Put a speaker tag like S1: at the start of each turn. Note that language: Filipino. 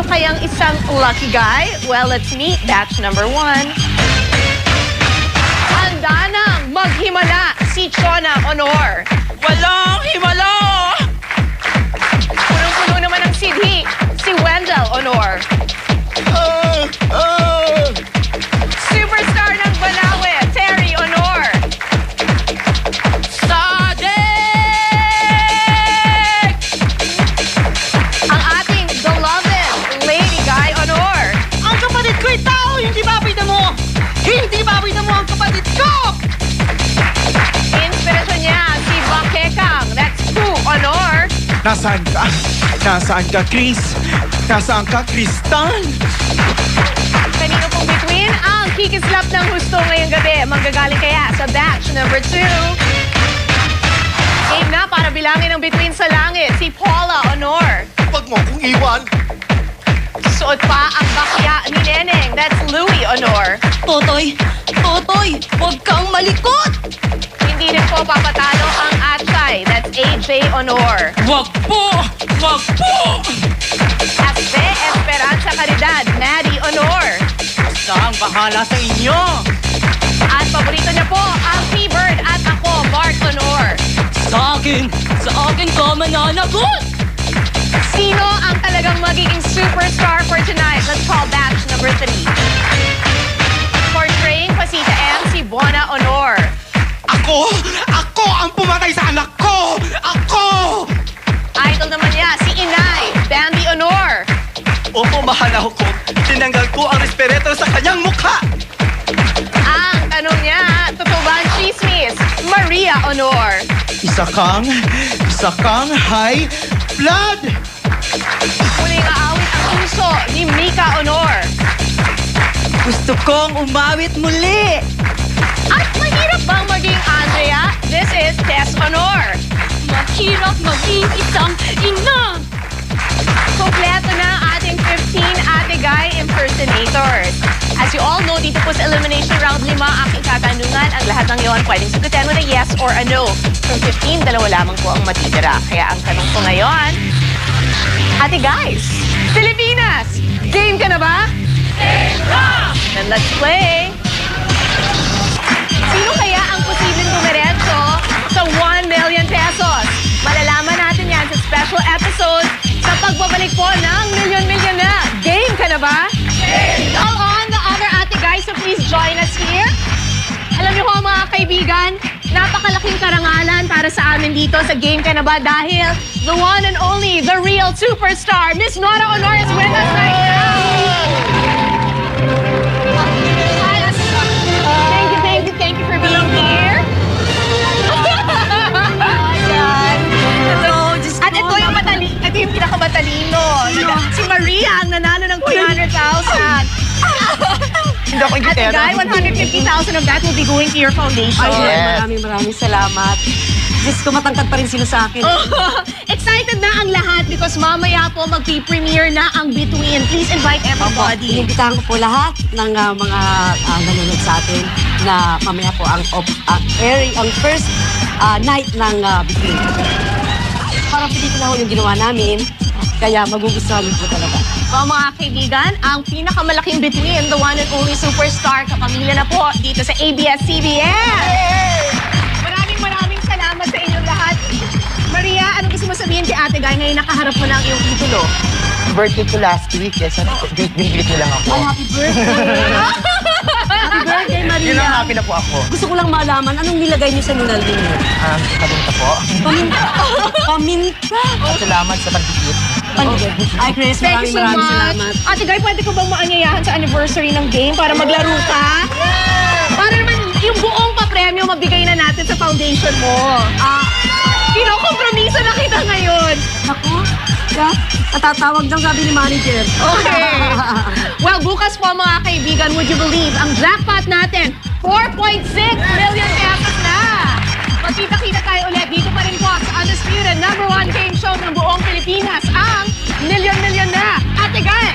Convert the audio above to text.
S1: kayang isang lucky guy? Well, let's meet batch number 1. Handa nang maghimala si Chona Honor.
S2: Walang himala!
S1: Punong-puno naman ang sidhi, si Wendell Honor. Superstar ng Balawe, Terry Honor.
S2: Sadik!
S1: Ang ating beloved Lady Guy Honor.
S2: Ang kapatid ko'y tao, hindi babida mo! Hindi babida mo ang kapatid ko!
S1: Inspirasyon niya si Bakekang, that's 2 Honor.
S3: Nasaan ka? Nasaan ka, Chris? Nasaan ka, Kristan?
S1: Kanino pong between ang kikislap ng husto ngayong gabi? Manggagaling kaya sa batch number 2. Game na para bilangin ang between sa langit, si Paula Honor.
S4: Huwag mo akong iwan.
S1: Suot pa ang bakya ni Neneng, that's Louie Honor.
S2: Totoy! Totoy! Huwag kang malikot!
S1: Hindi rin po papatalo ang Atchay, that's AJ Honor.
S2: Wag po! Wag po!
S1: Aspe Esperanza Caridad, Maddie Honor.
S2: Saan bahala sa inyo?
S1: At paborito niya po ang P-Bird at ako, Mark Honor.
S2: Sa akin ka mananagot!
S1: Sino ang talagang magiging superstar for tonight? Let's call batch number 3. Portraying Pasita M, si Buona Honor.
S4: Ako ang pumatay sa anak ko! Ako!
S1: Idol naman niya, si Inay, Bambi Honor.
S4: Opo, mahal ako ko. Tinanggal ko ang respirator sa kanyang mukha!
S1: Ang tanong niya, totoo ba ang chismis? Maria Honor.
S3: Isa kang high blood!
S1: Muling aawit ang puso ni Mika Honor.
S2: Gusto kong umawit muli!
S1: At mahirap bang maging Andrea? This is Tess Honor.
S2: Mahirap maging isang ina!
S1: Kompleto na ating 15 Ate Guy impersonators. As you all know, dito po sa Elimination Round 5, aking katanungan, ang lahat ng iyon pwedeng sagutin with a yes or a no. From 15, dalawa lamang po ang matitira. Kaya ang tanong ko ngayon, Ate Guys, Pilipinas, game ka na ba? Game na! Then let's play! Sino kaya ang posibleng dumiretso sa 1 million pesos? Malalaman natin yan sa special episode sa pagbabalik po ng Milyon na. Game ka na ba? Game! All on the other Ate Guys, so please join us here. Alam niyo po mga kaibigan, napakalaking karangalan para sa amin dito sa Game Ka Na Ba dahil the one and only, the real superstar, Miss Nora Honor is with us right now. Thank you for being here. At ito yung ito yung pinakamatalino. Si Maria ang nanalo ng 300,000.
S3: Hindi ako
S1: Ate
S3: ingitera.
S1: Guy, 150,000 of that will be going to your foundation.
S5: Ay, maraming salamat. Diyos ko, matangkad pa rin sila sa akin.
S1: Excited na ang lahat because mamaya po mag-premiere na ang Between. Please invite everybody.
S5: Inimbitahan ko po lahat ng mga nanonood sa atin na mamaya po ang first night ng Between. Parang pelikula ho yung ginawa namin, kaya magugustuhan niyo po talaga.
S1: Mga kaibigan, ang pinakamalaking Between, the one and only superstar, kapamilya na po dito sa ABS-CBN. Maraming salamat sa inyong lahat. Maria, ano gusto mo sabihin kay Ate Guy ngayon nakaharap mo na ang iyong titulo?
S3: Birthday ko last week. Sana binibilit niyo lang ako.
S5: Ay, happy birthday! Happy birthday, Maria!
S3: Yun ang happy na po ako.
S5: Gusto ko lang malaman, anong nilagay niyo sa nunal ninyo?
S3: Kamunta po.
S5: Paminta! Paminta!
S3: Salamat sa pagdikit.
S5: Ay, Chris,
S1: Thank you so
S5: maraming
S1: much.
S5: salamat.
S1: Ate Guy, pwede ko bang maanyayahan sa anniversary ng game para maglaro ka? Para naman yung buong papremyo mabigay na natin sa foundation mo. Kinokompromiso na kita ngayon.
S5: Ako? Natatawag daw sabi ni manager.
S1: Okay. Well, bukas po mga kaibigan, would you believe, ang jackpot natin, 4.6 million pesos na. Magkita-kita tayo ulit dito pa rin po sa Undisputed #1 game show ng buong Pilipinas, ang Milyon na. Ate Guy,